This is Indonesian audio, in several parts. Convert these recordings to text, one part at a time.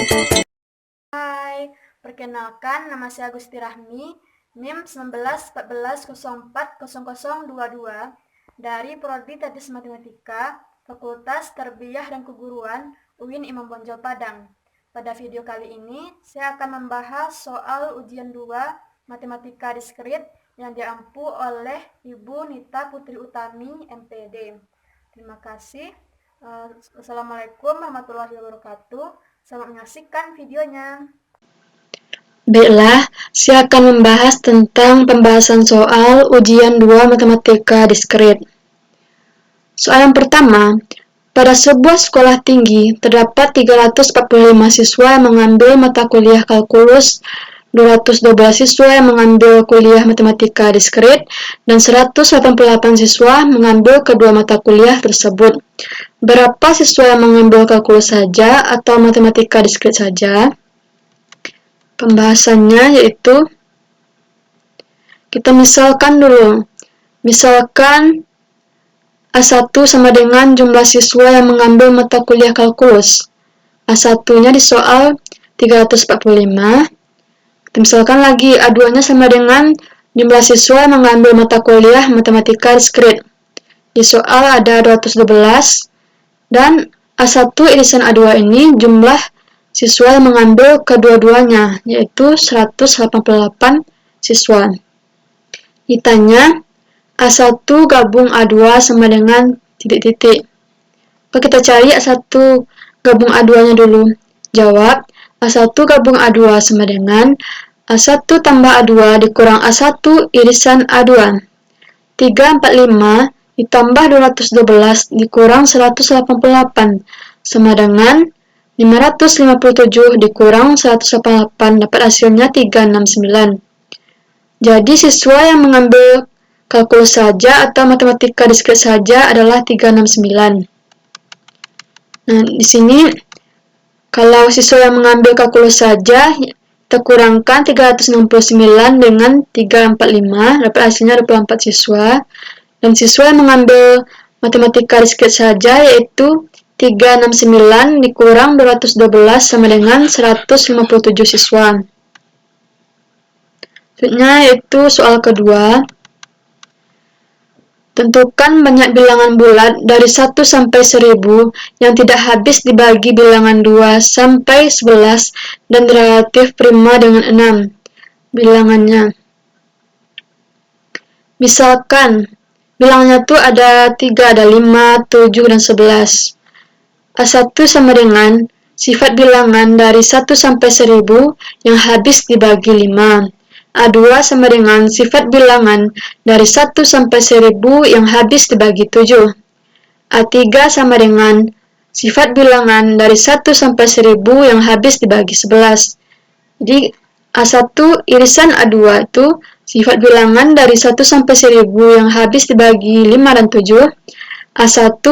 Hai, perkenalkan nama saya Agusti Rahmi, NIM 1914040022 dari Prodi Teknik Matematika, Fakultas Tarbiyah dan Keguruan, UIN Imam Bonjol Padang. Pada video kali ini, saya akan membahas soal ujian 2 Matematika Diskrit yang diampu oleh Ibu Nita Putri Utami, MPD. Terima kasih. Assalamualaikum warahmatullahi wabarakatuh. Selamat menyaksikan videonya. Baiklah, saya akan membahas tentang pembahasan soal ujian 2 Matematika Diskrit. Soal yang pertama, pada sebuah sekolah tinggi, terdapat 345 siswa yang mengambil mata kuliah kalkulus, 212 siswa yang mengambil kuliah matematika diskrit, dan 188 siswa mengambil kedua mata kuliah tersebut. Berapa siswa yang mengambil kalkulus saja atau matematika diskrit saja? Pembahasannya yaitu, kita misalkan dulu. Misalkan A1 sama dengan jumlah siswa yang mengambil mata kuliah kalkulus. A1-nya di soal 345. Misalkan lagi A2-nya sama dengan jumlah siswa yang mengambil mata kuliah matematika diskrit. Di soal ada 212 dan A1 irisan A2 ini jumlah siswa yang mengambil kedua-duanya, yaitu 188 siswa. Ditanya, A1 gabung A2 sama dengan titik-titik. Kita cari A1 gabung A2-nya dulu. Jawab, A1 gabung A2 sama dengan A1 tambah A2 dikurang A1 irisan A2. 345 ditambah 212 dikurang 188 sama dengan 557 dikurang 188, dapat hasilnya 369. Jadi siswa yang mengambil kalkulus saja atau matematika diskrit saja adalah 369. Nah, di sini kalau siswa yang mengambil kalkulus saja, kita kurangkan 369 dengan 345, dapat hasilnya 24 siswa. Dan siswa yang mengambil matematika diskrit saja yaitu 369 dikurang 212 sama dengan 157 siswa. Selanjutnya yaitu soal kedua. Tentukan banyak bilangan bulat dari 1 sampai 1000 yang tidak habis dibagi bilangan 2 sampai 11 dan relatif prima dengan 6. Bilangannya. Misalkan, bilangnya tuh ada 3, ada 5, 7, dan 11. A1 sama dengan sifat bilangan dari 1 sampai 1000 yang habis dibagi 5. A2 sama dengan sifat bilangan dari 1 sampai 1000 yang habis dibagi 7. A3 sama dengan sifat bilangan dari 1 sampai 1000 yang habis dibagi 11. Jadi A1 irisan A2 itu sifat bilangan dari 1 sampai 1000 yang habis dibagi 5 dan 7. A1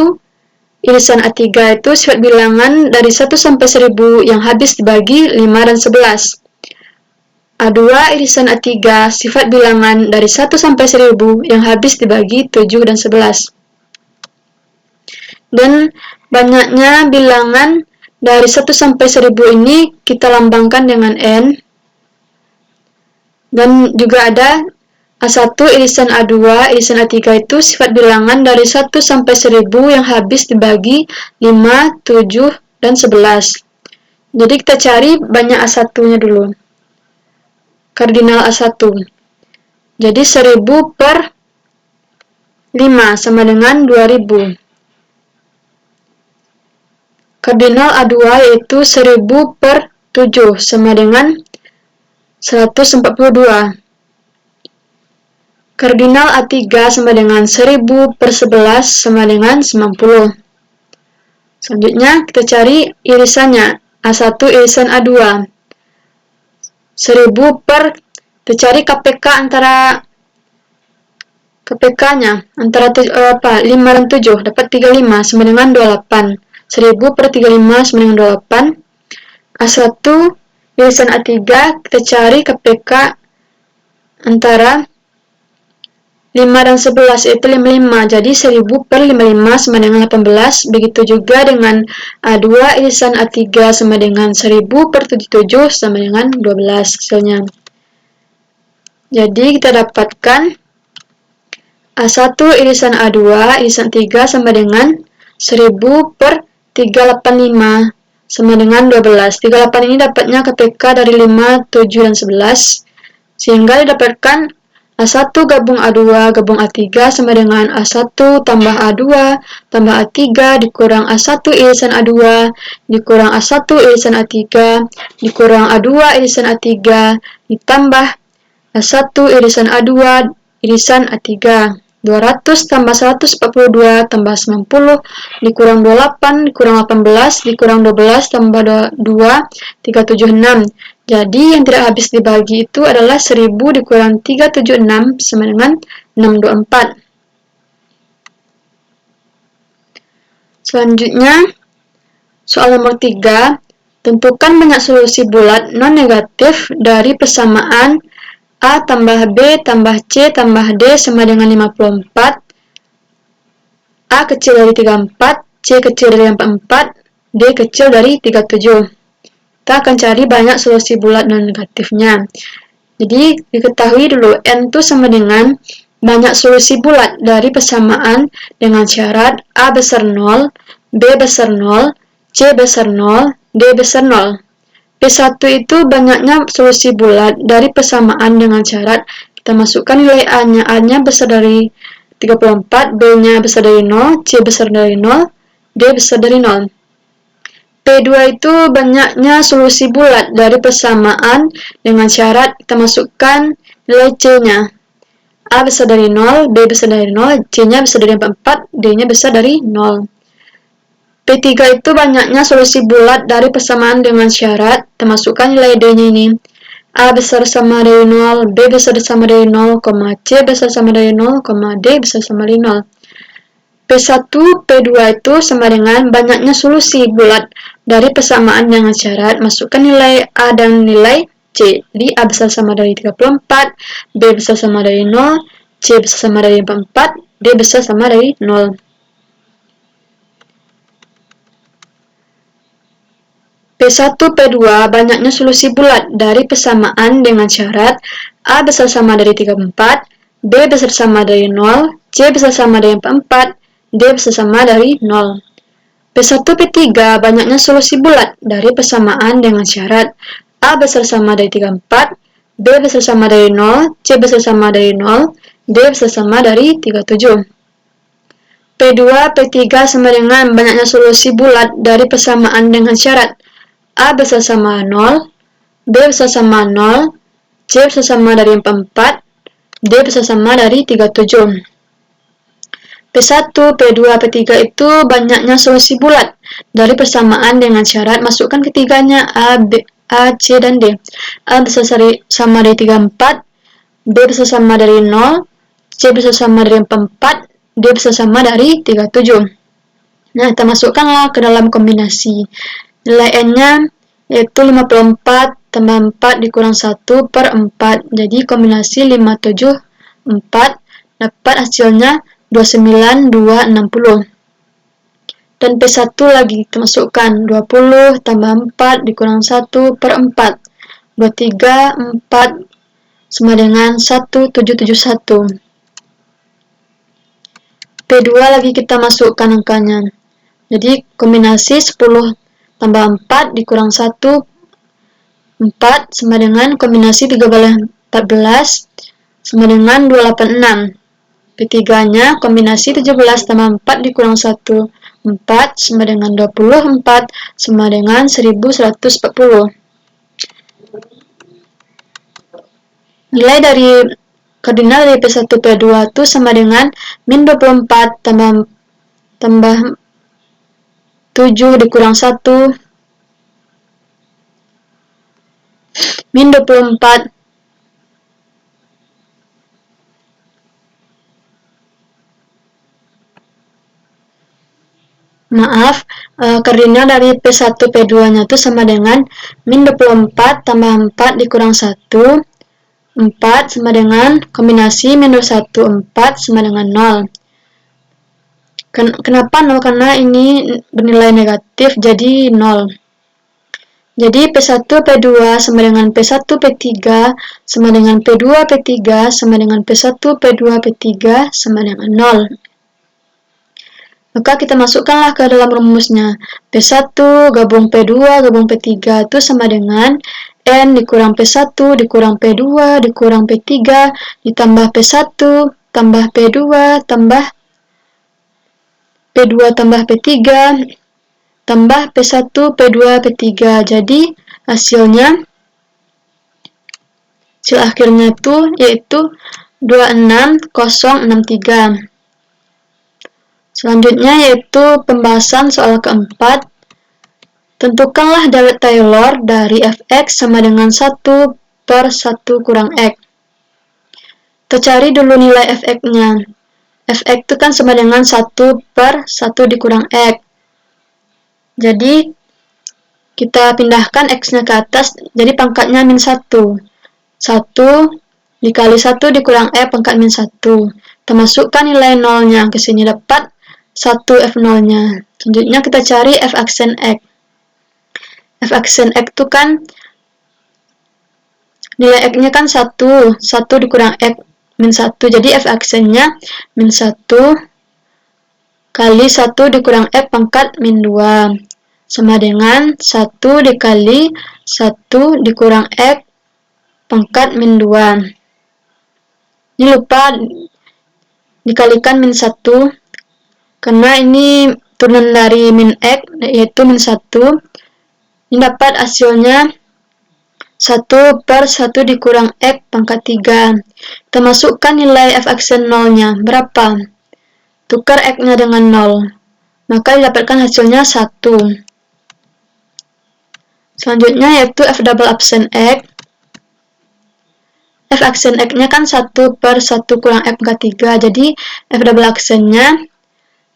irisan A3 itu sifat bilangan dari 1 sampai 1000 yang habis dibagi 5 dan 11. A2 irisan A3 sifat bilangan dari 1 sampai 1000 yang habis dibagi 7 dan 11. Dan banyaknya bilangan dari 1 sampai 1000 ini kita lambangkan dengan N. Dan juga ada A1 irisan A2 irisan A3 itu sifat bilangan dari 1 sampai 1000 yang habis dibagi 5, 7, dan 11. Jadi kita cari banyak A1-nya dulu. Kardinal A1. Jadi 1000 per 5 sama dengan 2000. Kardinal A2 yaitu 1000 per 7 sama dengan 142. Kardinal A3 sama dengan 1000 per 11 sama dengan 90. Selanjutnya kita cari irisannya. A1 irisan A2. 1000 per, kita cari KPK antara KPK-nya antara 5 dan 7 dapat 35 sama dengan 28. 1000 per 35 sama dengan 28. A1 irisan A3 kita cari KPK antara 5 dan 11 yaitu 55, jadi 1000 per 55 sama dengan 18, begitu juga dengan A2 irisan A3 sama dengan 1000 per 77 sama dengan 12 hasilnya. Jadi kita dapatkan A1 irisan A2 irisan 3 sama dengan 1000 per 385 sama dengan 12. 38 ini dapatnya KPK dari 5, 7, dan 11, sehingga didapatkan A1 gabung A2 gabung A3 sama dengan A1 tambah A2 tambah A3 dikurang A1 irisan A2 dikurang A1 irisan A3 dikurang A2 irisan A3 ditambah A1 irisan A2 irisan A3. 200 tambah 142 tambah 90 dikurang 28 dikurang 18 dikurang 12 tambah 2 376. Jadi yang tidak habis dibagi itu adalah 1000 dikurang 376 sama dengan 624. Selanjutnya, soal nomor 3, tentukan banyak solusi bulat non-negatif dari persamaan A tambah B tambah C tambah D sama dengan 54, A kecil dari 34, C kecil dari 44, D kecil dari 37. Kita akan cari banyak solusi bulat non-negatifnya. Jadi, diketahui dulu, N itu sama dengan banyak solusi bulat dari persamaan dengan syarat A besar 0, B besar 0, C besar 0, D besar 0. P1 itu banyaknya solusi bulat dari persamaan dengan syarat kita masukkan nilai A-nya. A-nya besar dari 34, B-nya besar dari 0, C besar dari 0, D besar dari 0. P2 itu banyaknya solusi bulat dari persamaan dengan syarat kita masukkan nilai C-nya. A besar dari 0, B besar dari 0, C-nya besar dari 44, D-nya besar dari 0. P3 itu banyaknya solusi bulat dari persamaan dengan syarat kita masukkan nilai D-nya ini. A besar sama dari 0, B besar sama dari 0, C besar sama dari 0, D besar sama dari 0. P1, P2 itu sama dengan banyaknya solusi bulat dari persamaan dengan syarat masukkan nilai A dan nilai C. Jadi A besar sama dari 34, B besar sama dari 0, C besar sama dari 44, D besar sama dari 0. P1, P2 banyaknya solusi bulat dari persamaan dengan syarat A besar sama dari 34, B besar sama dari 0, C besar sama dari 44, D besar sama dari 0. P1, P3 banyaknya solusi bulat dari persamaan dengan syarat A besar sama dari 34, B besar sama dari 0, C besar sama dari 0, D besar sama dari 37. P2, P3 sama dengan banyaknya solusi bulat dari persamaan dengan syarat A besar sama 0, B besar sama 0, C besar sama dari 44, D besar sama dari 37. P1, P2, P3 itu banyaknya solusi bulat dari persamaan dengan syarat masukkan ketiganya A, B, A, C, dan D. A besar sama dari 34, B besar sama dari 0, C besar sama dari 44, D besar sama dari 37. Nah, kita masukkanlah ke dalam kombinasi. Nilai N-nya yaitu 54 tambah 4 dikurang 1 per 4. Jadi kombinasi 5, 7, 4 dapat hasilnya 29, 2, 60. Dan P1 lagi kita masukkan 20 tambah 4 dikurang 1 per 4. 23, 4 sama dengan 1771. P2 lagi kita masukkan angkanya. Jadi kombinasi 10 tambah 4 dikurang 1, 4 sama dengan kombinasi 13, 14 sama dengan 286. P3-nya kombinasi 17 tambah 4 dikurang 1, 4 sama dengan 24 sama dengan 1140. Nilai dari kardinal dari P1, P2 itu sama dengan min 24 tambah 7 dikurang 1 min 24 kardinal dari P1 P2 nya itu sama dengan min 24 tambah 4 dikurang 1 4 sama dengan kombinasi min 21, 4 sama dengan 0. Kenapa 0? Karena ini bernilai negatif, jadi 0. Jadi P1, P2 sama dengan P1, P3 sama dengan P2, P3 sama dengan P1, P2, P3 sama dengan 0. Maka kita masukkanlah ke dalam rumusnya. P1 gabung P2 gabung P3 itu sama dengan N dikurang P1 dikurang P2 dikurang P3 ditambah P1 tambah P2 tambah P2 tambah P3 tambah P1 P2 P3. Jadi hasil akhirnya itu yaitu 26063. Selanjutnya yaitu pembahasan soal keempat. Tentukanlah Dawet Taylor dari fx sama dengan 1 per 1 kurang x. Kita cari dulu nilai fx-nya. Fx itu kan sama dengan 1 per 1 dikurang x. Jadi, kita pindahkan x-nya ke atas, jadi pangkatnya min 1. 1 dikali 1 dikurang x pangkat min 1. Kita masukkan nilai 0-nya ke sini, dapat 1 f0-nya. Selanjutnya kita cari f aksen x. F aksen x itu kan nilai x-nya kan 1 dikurang x min 1. Jadi f aksennya min 1 kali 1 dikurang x pangkat min 2 sama dengan 1 dikali 1 dikurang x pangkat min 2. Ini lupa dikalikan min 1 karena ini turunan dari min x yaitu min 1. Ini dapat hasilnya 1 per 1 dikurang x pangkat 3. Kita masukkan nilai f aksen 0-nya. Berapa? Tukar x-nya dengan 0. Maka didapatkan hasilnya 1. Selanjutnya yaitu f double aksen x. F aksen x-nya kan 1 per 1 kurang x pangkat 3. Jadi f double aksennya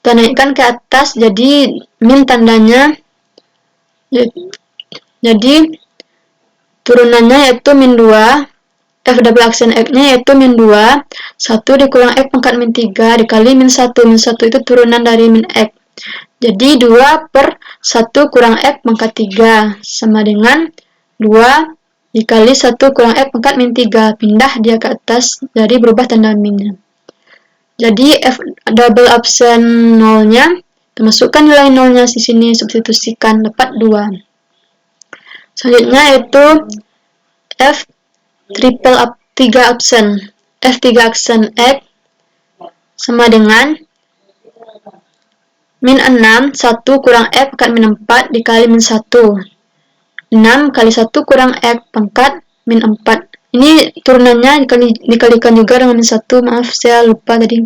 kita naikkan ke atas, jadi min tandanya. Jadi turunannya yaitu min 2, f double aksen x-nya yaitu min 2, 1 dikurang x pangkat min 3 dikali min 1. Min 1 itu turunan dari min x. Jadi 2 per 1 kurang x pangkat 3 sama dengan 2 dikali 1 kurang x pangkat min 3. Pindah dia ke atas, jadi berubah tanda minnya. Jadi f double aksen 0-nya, kita masukkan nilai 0-nya di sini, substitusikan, dapat 2. Selanjutnya yaitu f triple 3 aksen. F 3 aksen x sama dengan min 6, 1 kurang x pangkat min 4 dikali min 1. 6 kali 1 kurang x pangkat min 4. Ini turunannya dikalikan juga dengan min 1. Maaf, saya lupa tadi.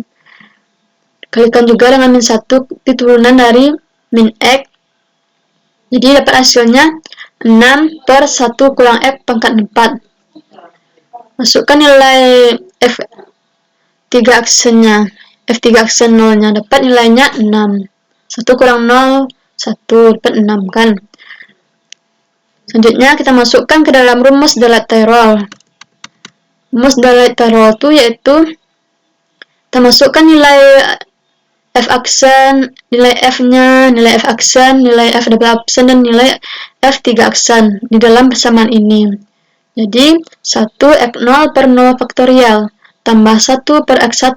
Kalikan juga dengan min 1, itu turunan dari min x. Jadi dapat hasilnya 6 per 1 kurang x pangkat 4. Masukkan nilai f3 aksennya, f3 aksen 0-nya, dapat nilainya 6. 1 kurang 0, 1, dapat 6 kan. Selanjutnya kita masukkan ke dalam rumus Dawet Taylor. Rumus Dawet Taylor itu yaitu kita masukkan nilai f aksen, nilai f-nya, nilai f aksen, nilai f double aksen, dan nilai f3 aksen di dalam persamaan ini. Jadi 1 x0 per 0 faktorial tambah 1 per x1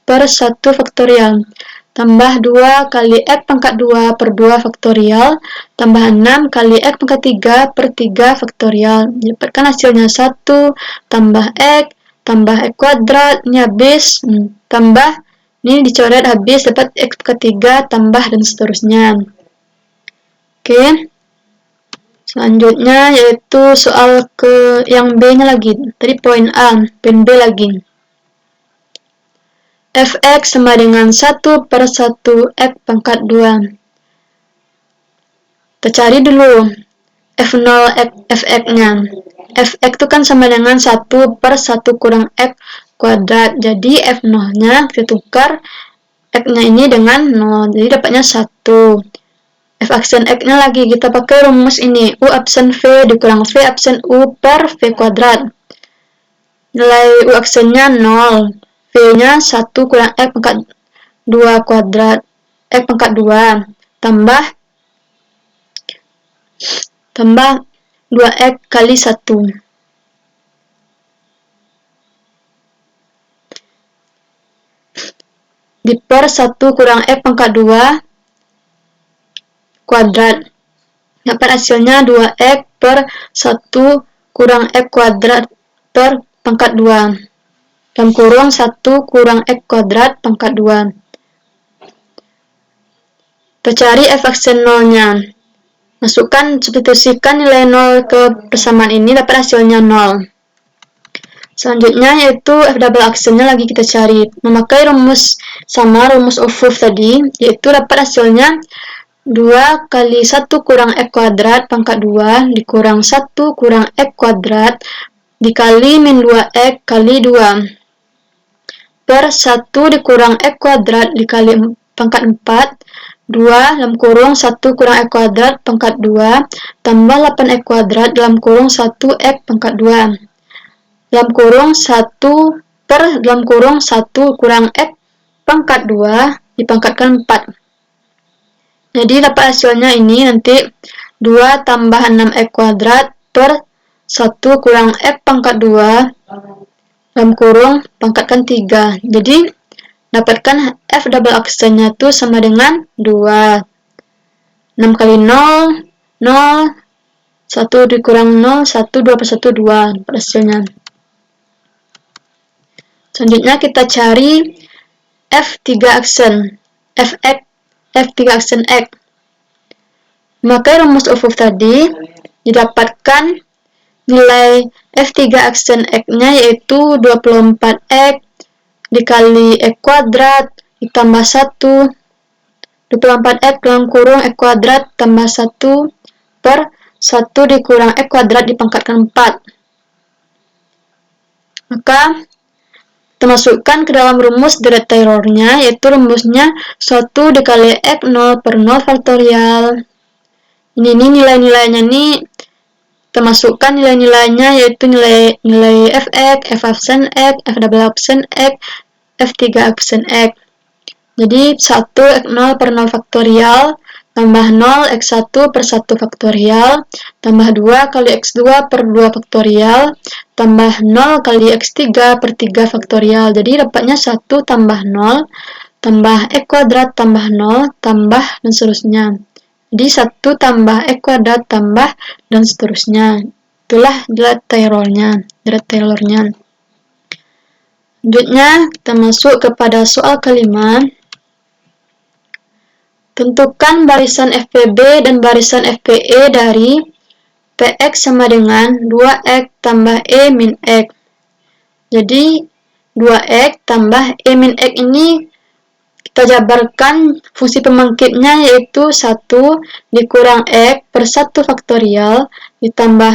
per 1 faktorial tambah 2 kali x pangkat 2 per 2 faktorial tambah 6 kali x pangkat 3 per 3 faktorial. Dapatkan hasilnya 1 tambah x tambah x kuadrat, ini habis, tambah, ini dicoret habis, dapat x pangkat 3 tambah dan seterusnya. Oke. Selanjutnya yaitu soal ke yang B-nya lagi. Tadi poin A, poin B lagi. Fx sama dengan 1 per 1 x pangkat 2. Kita cari dulu F0 Fx-nya. Fx itu kan sama dengan 1 per 1 kurang x kuadrat. Jadi F0-nya kita tukar x-nya ini dengan 0. Jadi dapatnya 1. F aksen x-nya lagi kita pakai rumus ini, U absen V dikurang V absen U per V kuadrat. nilai U aksennya 0, V-nya 1 kurang X pangkat 2 kuadrat, X pangkat 2, tambah 2X kali 1. Diper 1 kurang X pangkat 2 kuadrat. Dapat hasilnya 2X per 1 kurang X kuadrat per pangkat 2. Dalam kurung 1 kurang X kuadrat pangkat 2. Kita cari F aksen 0-nya. Masukkan, substitusikan nilai 0 ke persamaan ini, dapat hasilnya 0. Selanjutnya yaitu F double aksennya lagi kita cari. Memakai rumus sama, rumus of proof tadi, yaitu dapat hasilnya 2 kali 1 kurang X kuadrat pangkat 2 dikurang 1 kurang X kuadrat dikali min 2X kali 2 per 1 dikurang X kuadrat dikali pangkat 4 2 dalam kurung 1 kurang X kuadrat pangkat 2 tambah 8X kuadrat dalam kurung 1X pangkat 2 dalam kurung 1 per dalam kurung 1 kurang X pangkat 2 dipangkatkan 4. Jadi dapat hasilnya ini nanti 2 tambah 6X kuadrat per 1 kurang X pangkat 2 dalam kurung pangkatkan 3. Jadi dapatkan F double aksennya itu sama dengan 2. 6 kali 0, 0, 1 dikurang 0, 1, 2 per 1, 2. Dapat hasilnya. Selanjutnya kita cari F3 aksen, F3 aksen X. Memakai rumus of proof tadi, didapatkan nilai F3 aksen X-nya yaitu 24X dikali X kuadrat ditambah 1, 24X dalam kurung X kuadrat tambah 1 per 1 dikurang X kuadrat dipangkatkan 4. Maka kita masukkan ke dalam rumus direct Taylor-nya, yaitu rumusnya 1 dikali X 0 per 0 faktorial. Ini nilai-nilainya nih, kita masukkan nilai-nilainya yaitu nilai Fx, F aksen X, F double aksen X, F3 aksen X. Jadi 1 X 0 per 0 faktorial tambah 0 X1 per 1 faktorial tambah 2 kali X2 per 2 faktorial tambah 0 kali X3 per 3 faktorial. Jadi dapatnya 1 tambah 0 tambah X kuadrat tambah 0 tambah dan seterusnya. Jadi 1 tambah X kuadrat tambah dan seterusnya. Itulah direct Taylor-nya. Selanjutnya kita masuk kepada soal kelima. Tentukan barisan FPB dan barisan FPE dari PX sama dengan 2X tambah E min X. Jadi 2X tambah E min X ini kita jabarkan fungsi pembangkitnya yaitu 1 dikurang X per 1 faktorial ditambah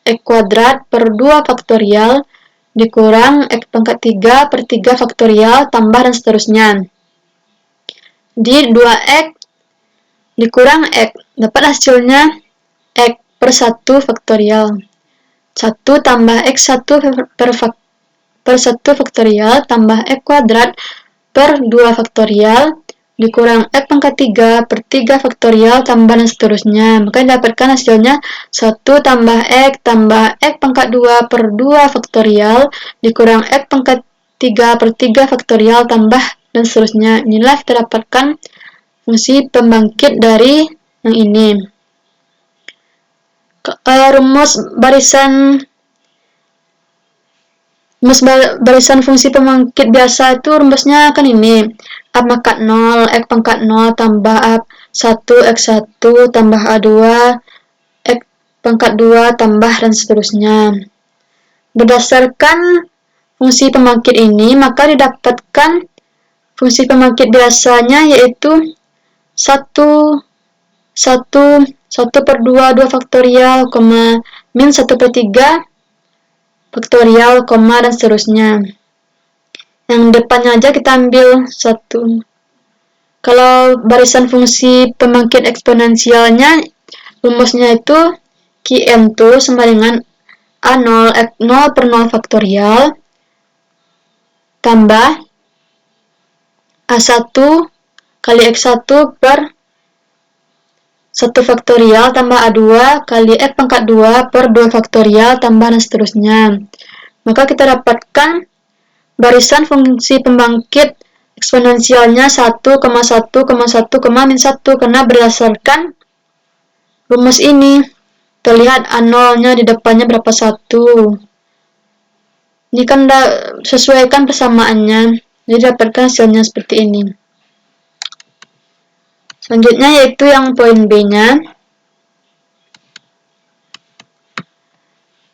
X kuadrat per 2 faktorial dikurang X pangkat 3 per 3 faktorial tambah dan seterusnya. Jadi 2X dikurang X, dapat hasilnya X per 1 faktorial. 1 tambah X1 per 1 faktorial tambah X kuadrat per 2 faktorial dikurang X pangkat 3 per 3 faktorial tambah dan seterusnya. Maka dapatkan hasilnya 1 tambah X pangkat 2 per 2 faktorial dikurang X pangkat 3 per 3 faktorial tambah dan seterusnya. Inilah kita dapatkan fungsi pembangkit dari yang ini. Rumus barisan fungsi pembangkit biasa itu rumusnya kan ini. A pangkat 0, X pangkat 0 tambah A1, X1 tambah A2, X pangkat 2 tambah dan seterusnya. Berdasarkan fungsi pembangkit ini, maka didapatkan fungsi pembangkit biasanya yaitu 1 per 2 faktorial, min 1 per 3 faktorial, dan seterusnya. Yang depannya aja kita ambil 1. Kalau barisan fungsi pembangkit eksponensialnya, rumusnya itu Qn itu sama dengan A0 X0 per 0 faktorial tambah A1 kali X1 per 1 faktorial tambah A2 kali X pangkat 2 per 2 faktorial tambah dan seterusnya. Maka kita dapatkan barisan fungsi pembangkit eksponensialnya 1,1,1,1, karena berdasarkan rumus ini. Terlihat A0-nya di depannya berapa? 1. Ini kan sesuaikan persamaannya, jadi dapatkan hasilnya seperti ini. Selanjutnya yaitu yang poin B-nya.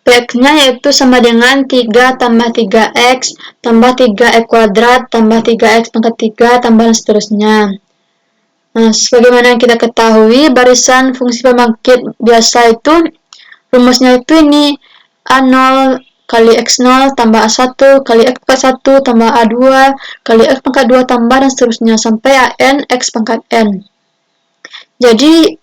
Px-nya yaitu sama dengan 3 tambah 3x tambah 3x kuadrat tambah 3x pangkat 3 tambah dan seterusnya. Nah, sebagaimana yang kita ketahui, barisan fungsi pembangkit biasa itu rumusnya itu ini A0 kali X0 tambah A1 kali X pangkat 1 tambah A2 kali X pangkat 2 tambah dan seterusnya sampai AN X pangkat N. Jadi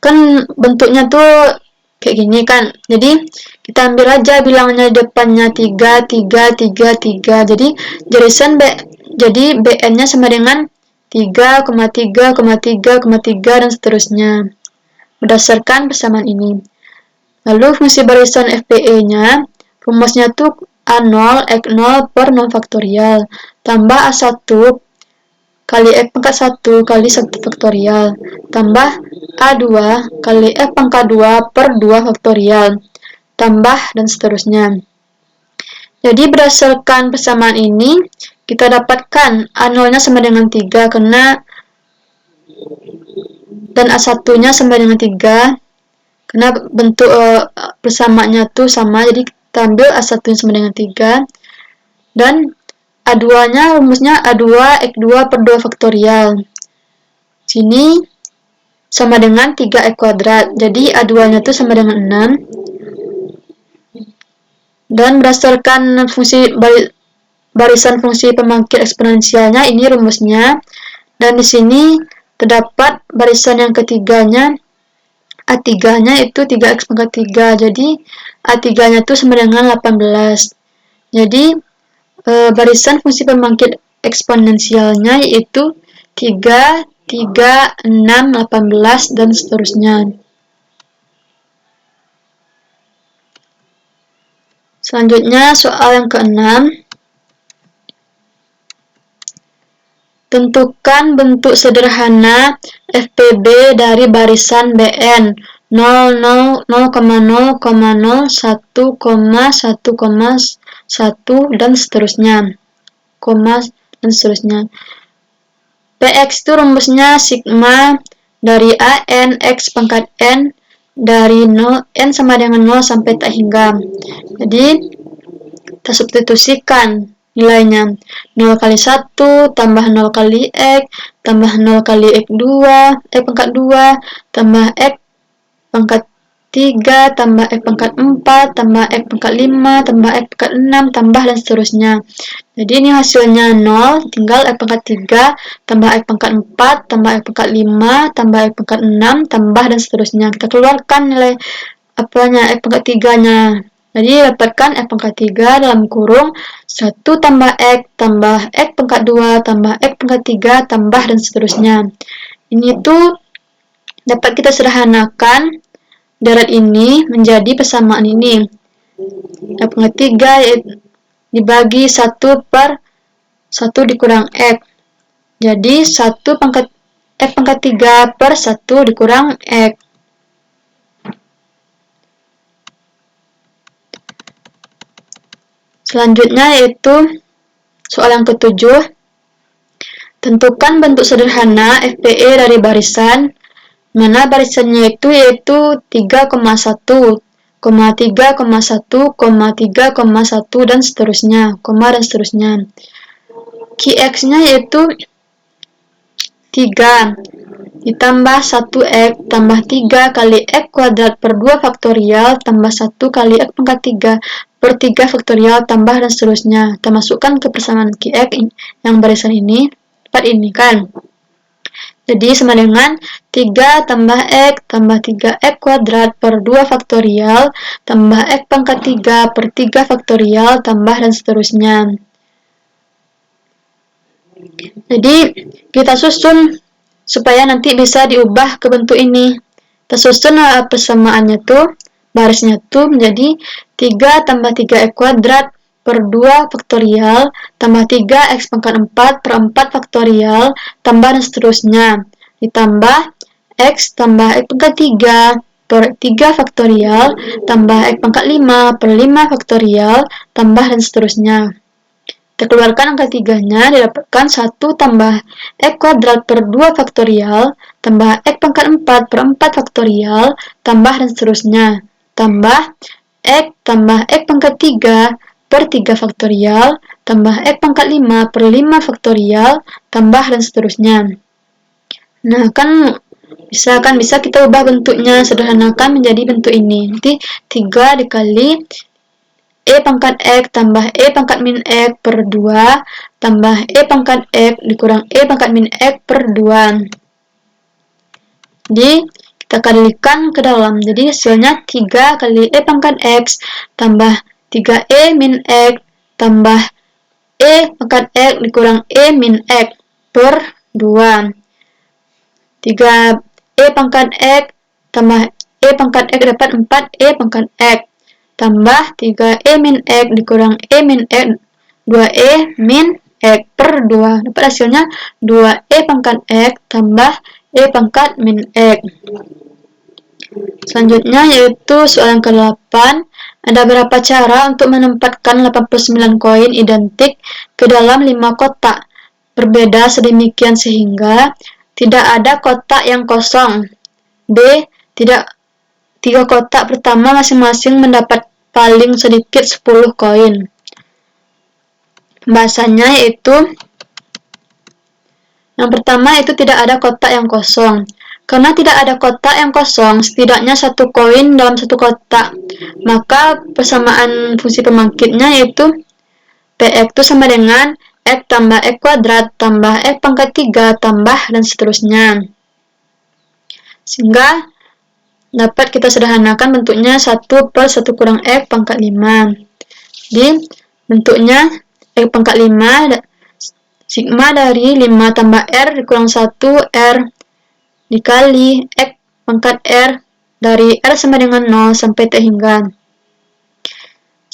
kan bentuknya tuh kayak gini kan. Jadi kita ambil aja bilangnya depannya 3, 3, 3, 3. Jadi BN-nya sama dengan 3,3,3,3 dan seterusnya. Berdasarkan persamaan ini. Lalu fungsi barisan FPE-nya, rumusnya tuh A0, X0 per 0 faktorial, tambah A1 kali X pangkat 1 kali 1 faktorial, tambah A2 kali X pangkat 2 per 2 faktorial, tambah dan seterusnya. Jadi berdasarkan persamaan ini, kita dapatkan A0-nya sama dengan 3, dan A1-nya sama dengan 3, karena bentuk persamaannya tuh sama, jadi kita ambil A1-nya sama dengan 3, dan A2-nya rumusnya A2 X2 per 2 faktorial. Sini sama dengan 3x kuadrat, jadi A2-nya tuh sama dengan 6. Dan berdasarkan barisan fungsi pembangkit eksponensialnya, ini rumusnya. Dan di sini terdapat barisan yang ketiganya, A3-nya itu 3x pangkat 3. Jadi A3-nya itu sama dengan 18. Jadi barisan fungsi pembangkit eksponensialnya yaitu 3, 3, 6, 18, dan seterusnya. Selanjutnya soal yang ke-6. Tentukan bentuk sederhana FPB dari barisan BN 0,0,0,1,1,1 dan seterusnya. PX itu rumusnya sigma dari AN X pangkat N dari 0, N sama dengan 0 sampai tak hingga. Jadi kita substitusikan nilainya 0 kali 1 tambah 0 kali X tambah 0 kali X2 X pangkat 2 tambah X pangkat 3 tambah X pangkat 4 tambah X pangkat 5 tambah X pangkat 6 tambah dan seterusnya. Jadi ini hasilnya 0, tinggal X pangkat 3 tambah X pangkat 4 tambah X pangkat 5 tambah X pangkat 6 tambah dan seterusnya. Kita keluarkan nilai X pangkat 3-nya. Jadi dapatkan X pangkat 3 dalam kurung 1 tambah X pangkat 2 tambah X pangkat 3 tambah dan seterusnya. Ini tuh dapat kita sederhanakan deret ini menjadi persamaan ini. X pangkat 3 dibagi 1 per 1 dikurang X. Jadi 1 pangkat X pangkat 3 per 1 dikurang X. Selanjutnya yaitu soal yang ke-7. Tentukan bentuk sederhana FPE dari barisan, mana barisannya itu yaitu 3,1, 3,1, 3,1 dan seterusnya, dan seterusnya. Qx-nya yaitu 3 ditambah 1x tambah 3 kali x kuadrat per 2 faktorial tambah 1 kali x pangkat 3 per 3 faktorial tambah dan seterusnya. Kita masukkan ke persamaan Qx yang barisan ini, dapat ini kan. Jadi sama dengan 3 tambah x tambah 3x kuadrat per 2 faktorial tambah x pangkat 3 per 3 faktorial tambah dan seterusnya. Jadi kita susun supaya nanti bisa diubah ke bentuk ini. Kita susun persamaannya tuh, barisnya tuh menjadi 3 tambah 3x kuadrat per 2 faktorial tambah 3x pangkat 4 per 4 faktorial tambah dan seterusnya. Ditambah x tambah x pangkat 3 per 3 faktorial tambah x pangkat 5 per 5 faktorial tambah dan seterusnya. Kita keluarkan angka 3-nya, didapatkan 1 tambah x kuadrat per 2 faktorial, tambah x pangkat 4 per 4 faktorial, tambah dan seterusnya. Tambah x pangkat 3 per 3 faktorial, tambah x pangkat 5 per 5 faktorial, tambah dan seterusnya. Nah, bisa kita ubah bentuknya, sederhanakan menjadi bentuk ini. Nanti 3 dikali E pangkat X tambah E pangkat min X per 2 tambah E pangkat X dikurang E pangkat min X per 2. Jadi, kita kalikan ke dalam. Jadi, hasilnya 3 kali E pangkat X tambah 3E min X tambah E pangkat X dikurang E min X per 2. 3E pangkat X tambah E pangkat X dapat 4E pangkat X. Tambah 3E min X dikurang E min X 2E min X per 2. Dapat hasilnya 2E pangkat X tambah E pangkat min X. Selanjutnya yaitu soalan ke-8. Ada berapa cara untuk menempatkan 89 koin identik ke dalam 5 kotak berbeda sedemikian sehingga tidak ada kotak yang kosong. B. Tidak 3 kotak pertama masing-masing mendapat paling sedikit 10 koin. Pembahasannya yaitu yang pertama itu tidak ada kotak yang kosong. Karena tidak ada kotak yang kosong, setidaknya 1 koin dalam 1 kotak. Maka persamaan fungsi pembangkitnya yaitu Px itu sama dengan X tambah X kuadrat tambah X pangkat 3 tambah dan seterusnya. Sehingga dapat kita sederhanakan bentuknya 1 per 1 kurang X pangkat 5. Jadi bentuknya X pangkat 5 sigma dari 5 tambah R dikurang 1 R dikali X pangkat R dari R sama dengan 0 sampai T hingga.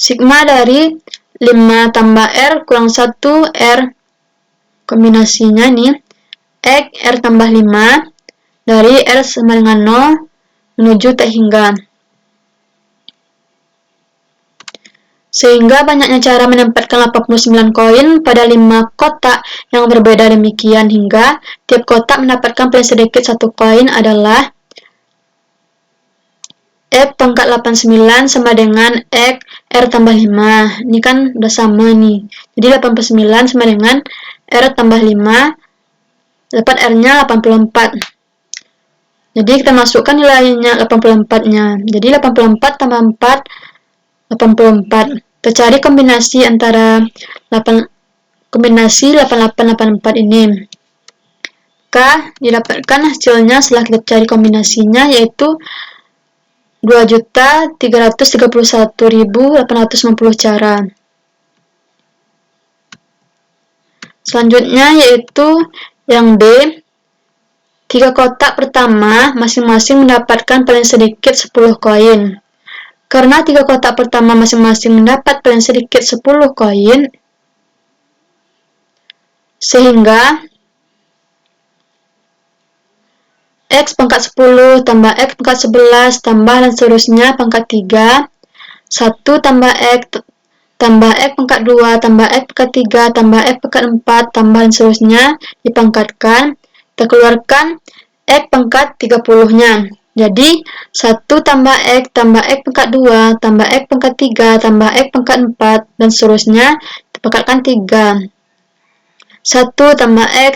Sigma dari 5 tambah R kurang 1 R kombinasinya nih X R tambah 5 dari R sama dengan 0 menuju T hingga. Sehingga banyaknya cara menempatkan 89 koin pada 5 kotak yang berbeda demikian hingga tiap kotak mendapatkan paling sedikit 1 koin adalah X pangkat 89 sama dengan X R tambah 5. Ini kan udah sama nih. Jadi 89 sama dengan R tambah 5. Dapat R-nya 84. Jadi kita masukkan nilainya 84-nya. Jadi 84 tambah 4, 84. Kita cari kombinasi antara kombinasi 8884 ini. Maka didapatkan hasilnya setelah kita cari kombinasinya yaitu 2.331.850 cara. Selanjutnya yaitu yang B. 3 kotak pertama masing-masing mendapatkan paling sedikit 10 koin. Karena 3 kotak pertama masing-masing mendapat paling sedikit 10 koin, sehingga X pangkat 10 tambah X pangkat 11 tambah dan seterusnya pangkat 3, 1 tambah X pangkat 2 tambah X pangkat 3 tambah X pangkat 4 tambah dan seterusnya dipangkatkan. Kita keluarkan X pangkat 30-nya. Jadi 1 tambah X pangkat 2 tambah X pangkat 3 tambah X pangkat 4 dan seterusnya dipangkatkan 3. 1 tambah X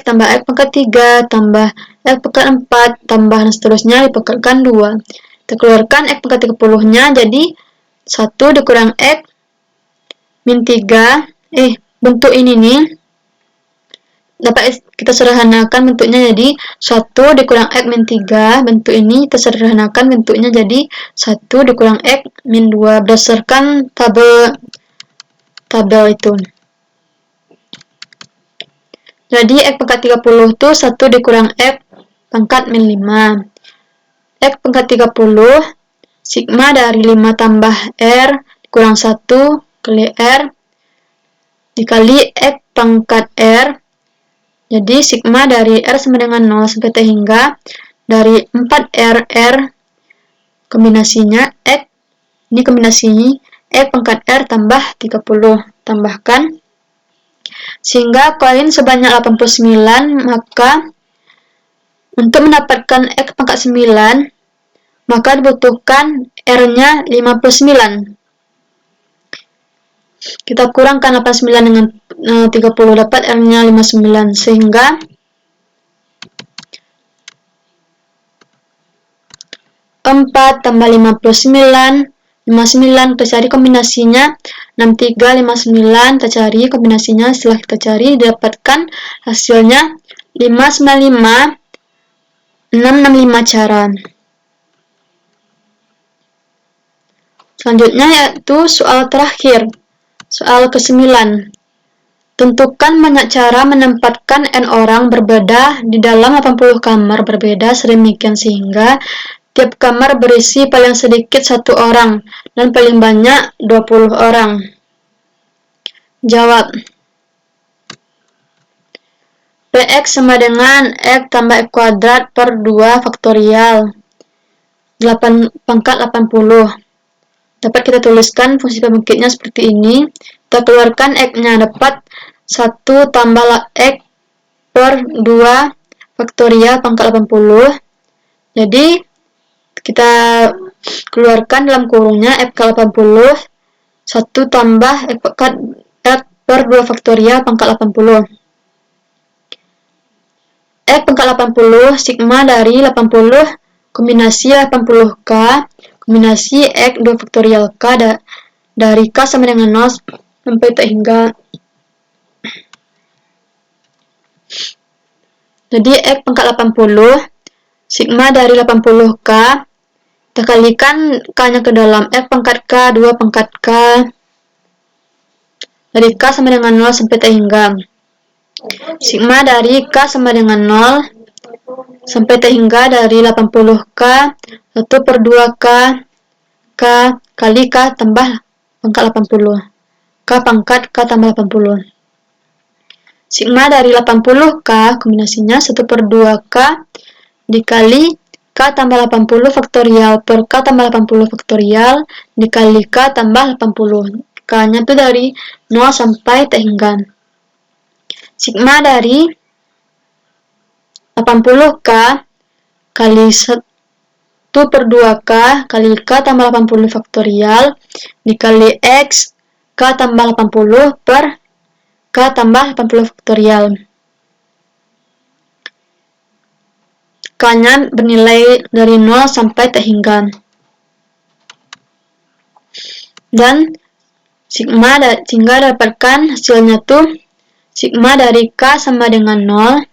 pangkat 3 tambah X pangkat 4 tambah dan seterusnya dipangkatkan 2. Kita keluarkan X pangkat 30-nya jadi 1 dikurang X min 3. Bentuk ini nih dapat kita sederhanakan bentuknya jadi 1 dikurang X min 3. Bentuk ini kita sederhanakan bentuknya jadi 1 dikurang X min 2 berdasarkan tabel itu. Jadi X pangkat 30 itu 1 dikurang X pangkat min 5. X pangkat 30 sigma dari 5 tambah R kurang 1 kali R dikali X pangkat R. Jadi sigma dari R sama dengan 0 sampai T hingga dari 4R kombinasinya X, ini kombinasi X pangkat R tambah 30. Tambahkan sehingga koin sebanyak 89, maka untuk mendapatkan X pangkat 9 maka dibutuhkan R-nya 59. Kita kurangkan 89 dengan 30 dapat R-nya 59, sehingga 4 tambah 59 kita cari kombinasinya 63 59, kita cari kombinasinya. Setelah kita cari didapatkan hasilnya 595 665 cara. Selanjutnya yaitu soal terakhir, soal ke-9. Tentukan banyak cara menempatkan N orang berbeda di dalam 80 kamar berbeda sedemikian sehingga tiap kamar berisi paling sedikit 1 orang dan paling banyak 20 orang. Jawab. Px sama dengan X tambah X kuadrat per 2 faktorial 8 pangkat 80. Dapat kita tuliskan fungsi pembangkitnya seperti ini. Kita keluarkan X-nya, dapat 1 tambah X per 2 faktorial pangkat 80. Jadi kita keluarkan dalam kurungnya X ke 80 1 tambah X per 2 faktorial pangkat 80. X pangkat 80 sigma dari 80 kombinasi 80K kombinasi X 2 faktorial K dari K sama dengan 0 sampai T hingga. Jadi X pangkat 80 sigma dari 80K kita kalikan K-nya ke dalam X pangkat K 2 pangkat K dari K sama dengan 0 sampai T hingga. Sigma dari K sama dengan 0 sampai T hingga dari 80K 1 per 2K K kali K tambah pangkat 80. K pangkat K tambah 80. Sigma dari 80K kombinasinya 1 per 2K dikali K tambah 80 faktorial per K tambah 80 faktorial dikali K tambah 80. K-nya itu dari 0 sampai T hingga. Sigma dari 80K kali 1 per 2K kali K tambah 80 faktorial dikali X K tambah 80 per K tambah 80 faktorial. K-nya bernilai dari 0 sampai T hingga. Dan sehingga dapatkan hasilnya tuh sigma dari K sama dengan 0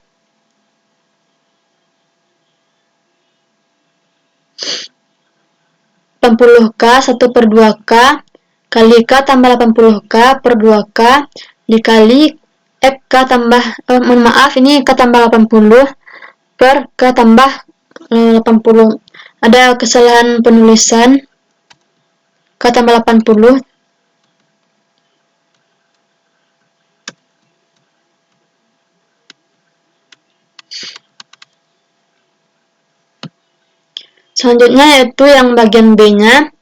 80K 1 per 2K kali K tambah 80K per 2K dikali X K tambah ini K tambah 80 per K tambah 80. Ada kesalahan penulisan K tambah 80. Selanjutnya yaitu yang bagian B-nya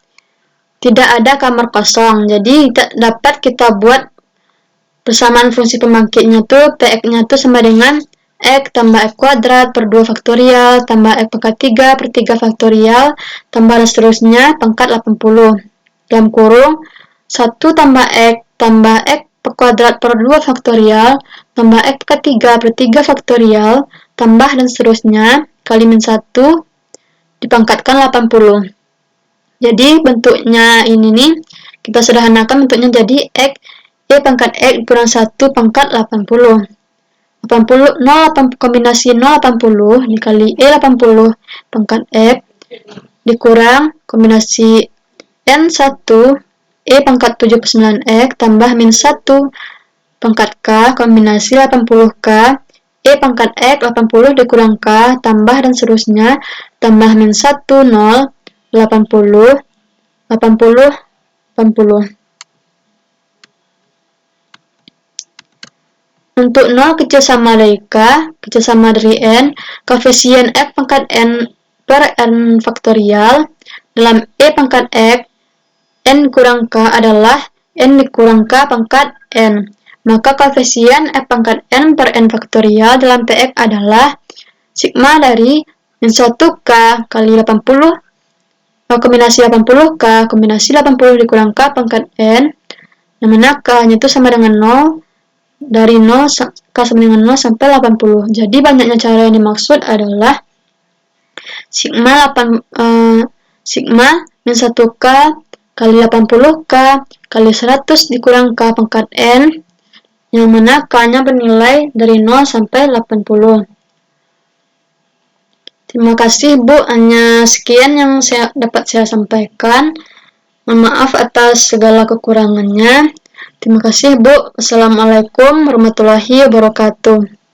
tidak ada kamar kosong. Jadi dapat kita buat persamaan fungsi pembangkitnya tuh Px-nya tuh sama dengan X tambah X kuadrat per 2 faktorial tambah X pangkat 3 per 3 faktorial tambah dan seterusnya pangkat 80. Dalam kurung 1 tambah X kuadrat per 2 faktorial tambah X pangkat 3 per 3 faktorial tambah dan seterusnya kali min 1 dipangkatkan 80. Jadi bentuknya ini nih kita sederhanakan bentuknya jadi X E pangkat X kurang 1 pangkat 80. 0 kombinasi 080 dikali E 80 pangkat X dikurang kombinasi N1 E pangkat 79X tambah min 1 pangkat K kombinasi 80K E pangkat X 80 dikurang K, tambah dan seterusnya, tambah min 1, 0, 80, 80, 80. Untuk 0 kecil sama dari K, kecil sama dari N, koefisien F pangkat N per N faktorial dalam E pangkat X, N kurang K adalah N dikurang K pangkat N. Maka koefisien F pangkat N per N faktorial dalam PX adalah sigma dari min 1K kali 80, kombinasi 80K, kombinasi 80 dikurang K pangkat N, yang mana K-nya itu sama dengan 0, dari 0, K sama dengan 0 sampai 80. Jadi banyaknya cara yang dimaksud adalah sigma min 1K kali 80K kali 100 dikurang K pangkat N, yang mana K-nya bernilai dari 0 sampai 80. Terima kasih Bu, hanya sekian yang dapat saya sampaikan. Mohon maaf atas segala kekurangannya. Terima kasih Bu. Assalamualaikum warahmatullahi wabarakatuh.